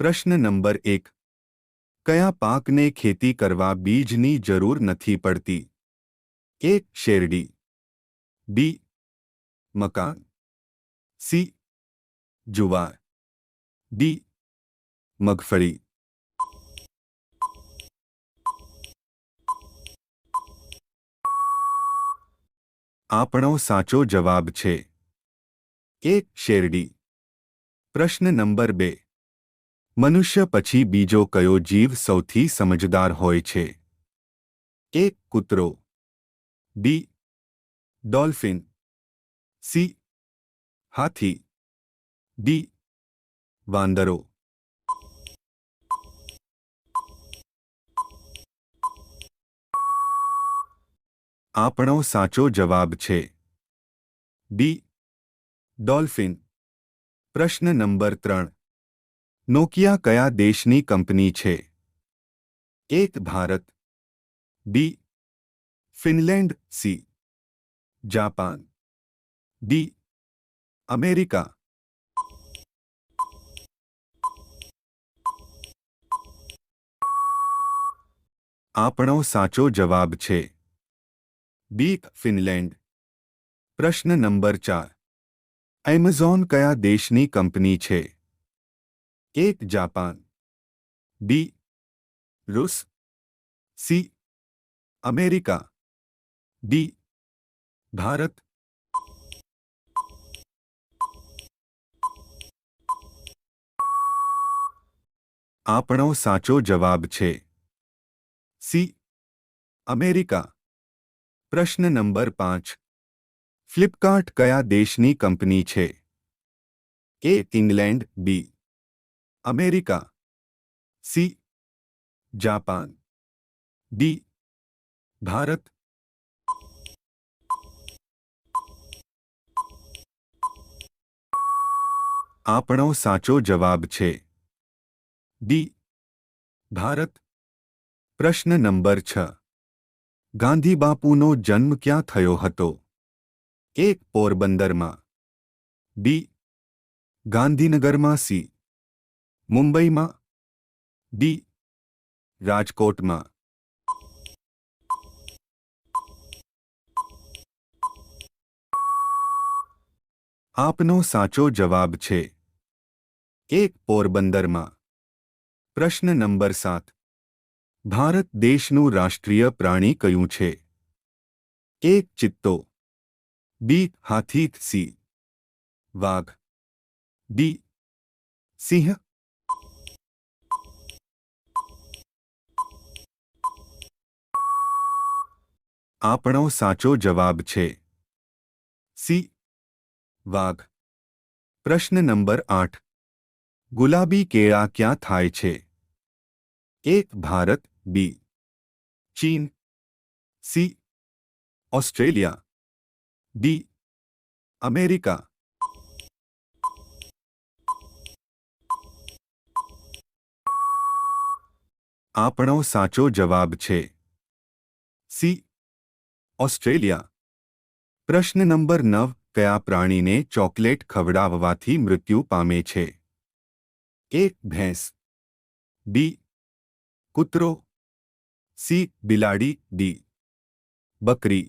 પ્રશ્ન નંબર 1. કયા પાકને ખેતી કરવા બીજની જરૂર નથી પડતી? એ. શેરડી, બી. મકાન, સી. જુવાર, ડી. મગફળી. આપણો સાચો જવાબ છે એ. શેરડી. પ્રશ્ન નંબર 2. મનુષ્ય પછી બીજો કયો જીવ સૌથી સમજદાર હોય છે? એ. કૂતરો, બી. Dolphin, C. હાથી, ડી. વાંદરો. આપણો સાચો જવાબ છે બી. ડોલ્ફિન. પ્રશ્ન નંબર 3. નોકિયા કયા દેશની કંપની છે? A. Bharat, B. Finland, C. Japan, D. America. આપણો સાચો જવાબ છે બી. ફિનલેન્ડ. પ્રશ્ન નંબર 4. એમેઝોન કયા દેશની કંપની છે? એ. Japan, B. રૂસ, સી. America, D. ભારત. આપણો સાચો જવાબ છે સી. અમેરિકા. પ્રશ્ન નંબર 5. ફ્લિપકાર્ટ કયા દેશની કંપની છે? A. England, B. America, C. Japan, D. Bharat. આપણો સાચો જવાબ છે ડી. ભારત. પ્રશ્ન નંબર 6. ગાંધીબાપુનો જન્મ ક્યાં થયો હતો? એ. પોરબંદરમાં, બી. ગાંધીનગરમાં, સી. મુંબઈમાં, ડી. રાજકોટમાં. આપનો સાચો જવાબ છે એ. પોરબંદરમાં. પ્રશ્ન નંબર 7. ભારત દેશનું રાષ્ટ્રીય પ્રાણી કયું છે? એ. ચિત્તો, બી. હાથી, સી. વાઘ, ડી. સિંહ. આપણો સાચો જવાબ છે સી. વાઘ. પ્રશ્ન નંબર 8. ગુલાબી કેળા ક્યાં થાય છે? એ. ભારત, બી. ચીન, સી. Australia, D. અમેરિકા. આપણો સાચો જવાબ છે સી. ઓસ્ટ્રેલિયા. પ્રશ્ન નંબર 9. કયા પ્રાણીને ચોકલેટ ખવડાવવાથી મૃત્યુ પામે છે? એ. ભેંસ, બી. કૂતરો, સી. બિલાડી, ડી. બકરી.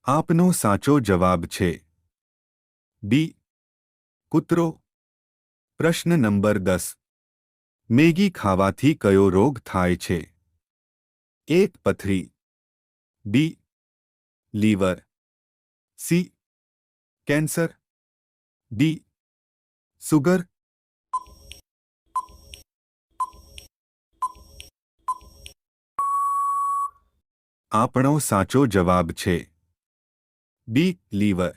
આપનો સાચો જવાબ છે બી. કૂતરો. પ્રશ્ન નંબર 10. મેગી ખાવાથી કયો રોગ થાય છે? એ. પથરી, B. Liver, C. Cancer, D. Sugar. આપણો સાચો જવાબ છે બી. લીવર.